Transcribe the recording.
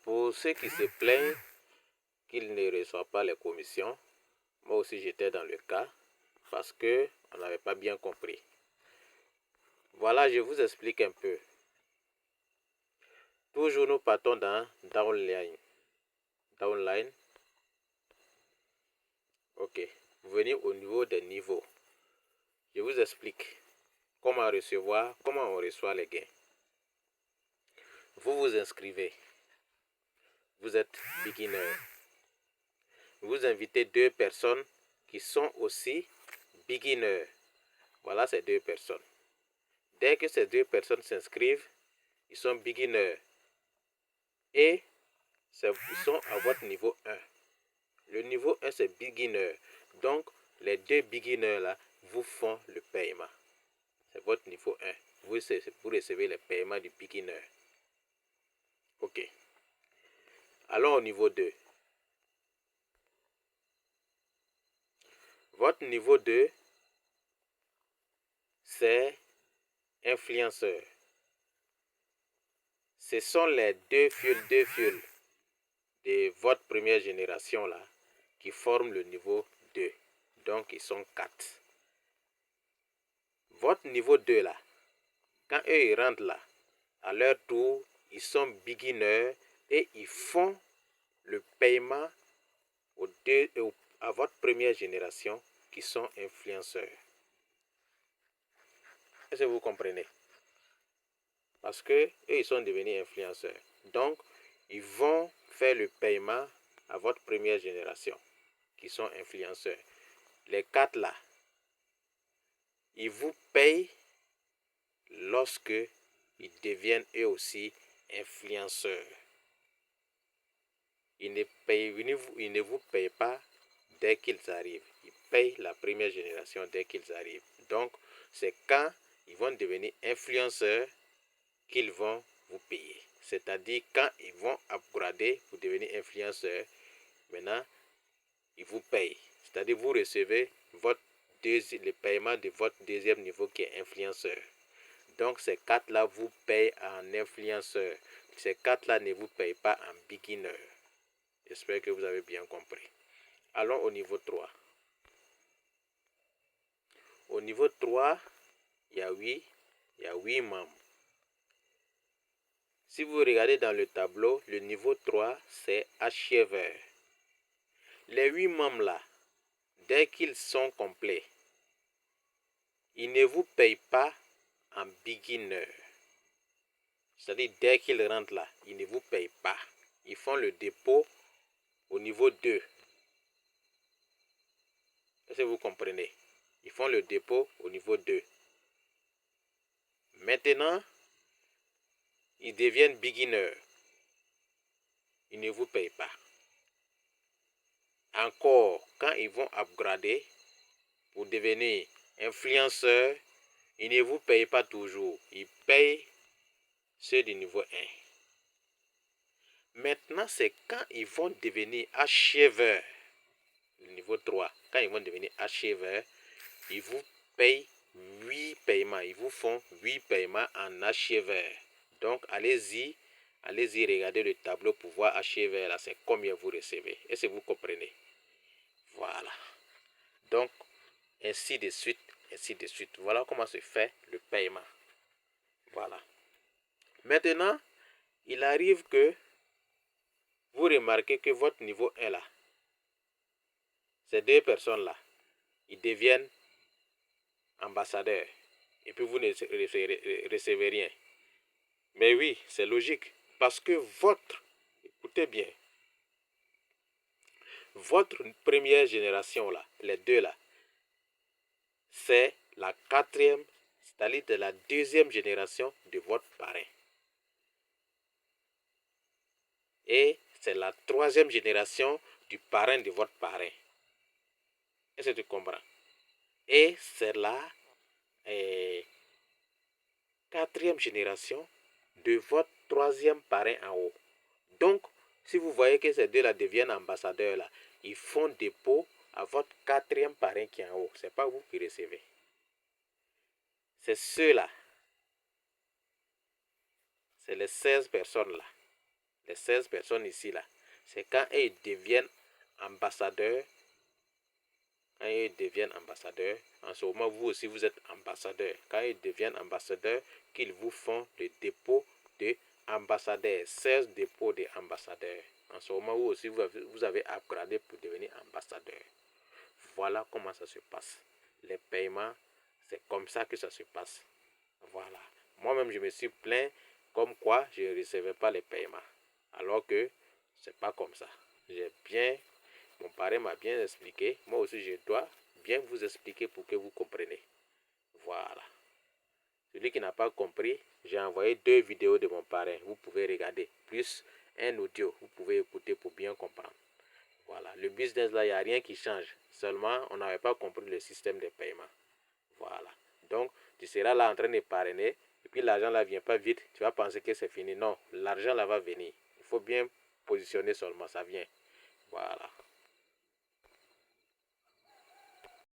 Pour ceux qui se plaignent qu'ils ne reçoivent pas les commissions, moi aussi j'étais dans le cas parce que on n'avait pas bien compris. Voilà, je vous explique un peu. Toujours nous partons dans Downline. Downline. Ok. Vous venez au niveau des niveaux. Je vous explique comment on reçoit les gains. Vous vous inscrivez. Vous êtes beginner. Vous invitez 2 personnes qui sont aussi beginners. Voilà ces 2 personnes. Dès que ces 2 personnes s'inscrivent, ils sont beginners. Et ils sont à votre niveau 1. Le niveau 1, c'est beginner. Donc, les 2 beginners là vous font le paiement. C'est votre niveau 1. Vous recevez le paiement du beginner. Ok. Allons au niveau 2. Votre niveau 2, c'est influenceur. Ce sont les deux fioles de votre première génération là qui forment le niveau 2. Donc, ils sont 4. Votre niveau 2 là, quand eux ils rentrent là, à leur tour, ils sont beginners et ils font le paiement à votre première génération qui sont influenceurs. Est-ce que vous comprenez? Parce que eux, ils sont devenus influenceurs. Donc, ils vont faire le paiement à votre première génération qui sont influenceurs. Les 4 là, ils vous payent lorsque ils deviennent eux aussi influenceurs. Ils ne vous payent pas dès qu'ils arrivent. Ils payent la première génération dès qu'ils arrivent. Donc, c'est quand ils vont devenir influenceurs qu'ils vont vous payer. C'est-à-dire quand ils vont upgrader pour devenir influenceurs, maintenant, ils vous payent. C'est-à-dire vous recevez le paiement de votre deuxième niveau qui est influenceur. Donc ces 4-là vous payent en influenceur. Ces 4-là ne vous payent pas en beginner. J'espère que vous avez bien compris. Allons au niveau 3. Au niveau 3, il y a 8 membres. Si vous regardez dans le tableau, le niveau 3, c'est achèveur. Les 8 membres là, dès qu'ils sont complets, ils ne vous payent pas en beginner. C'est-à-dire dès qu'ils rentrent là, ils ne vous payent pas. Ils font le dépôt au niveau 2. Est-ce que vous comprenez? Ils font le dépôt au niveau 2. Maintenant, ils deviennent beginners. Ils ne vous payent pas. Encore, quand ils vont upgrader pour devenir influenceurs, ils ne vous payent pas toujours. Ils payent ceux du niveau 1. Maintenant, c'est quand ils vont devenir achèveurs, le niveau 3, quand ils vont devenir achèveurs, ils vous payent 8 paiements. Ils vous font 8 paiements en achèveurs. Donc, allez-y regarder le tableau pour voir achèveurs là, c'est combien vous recevez. Est-ce que vous comprenez? Voilà. Donc, ainsi de suite, ainsi de suite. Voilà comment se fait le paiement. Voilà. Maintenant, il arrive que vous remarquez que votre niveau 1 là, ces 2 personnes là, ils deviennent ambassadeurs. Et puis vous ne recevez rien. Mais oui, c'est logique. Parce que écoutez bien, votre première génération là, les 2 là, c'est la 4e, c'est-à-dire de la 2e génération de votre parrain. Et c'est la 3e génération du parrain de votre parrain. Est-ce que tu comprends? Et c'est la 4e génération de votre 3e parrain en haut. Donc, si vous voyez que ces 2-là deviennent ambassadeurs, là, ils font dépôt à votre 4e parrain qui est en haut. Ce n'est pas vous qui recevez. C'est ceux-là. C'est les 16 personnes-là. les 16 personnes ici là, c'est quand ils deviennent ambassadeurs. Quand ils deviennent ambassadeurs, en ce moment vous aussi vous êtes ambassadeur. Quand ils deviennent ambassadeurs, qu'ils vous font le dépôt de ambassadeur, 16 dépôts de ambassadeurs. En ce moment vous aussi vous avez upgradé pour devenir ambassadeur. Voilà comment ça se passe. Les paiements, c'est comme ça que ça se passe. Voilà. Moi-même, je me suis plaint comme quoi je ne recevais pas les paiements. Alors que c'est pas comme ça. Mon parrain m'a bien expliqué. Moi aussi, je dois bien vous expliquer pour que vous compreniez. Voilà. Celui qui n'a pas compris, j'ai envoyé 2 vidéos de mon parrain. Vous pouvez regarder. Plus un audio. Vous pouvez écouter pour bien comprendre. Voilà. Le business là, il n'y a rien qui change. Seulement, on n'avait pas compris le système de paiement. Voilà. Donc, tu seras là en train de parrainer. Et puis l'argent là vient pas vite. Tu vas penser que c'est fini. Non, l'argent là va venir. Il faut bien positionner seulement. Ça vient. Voilà.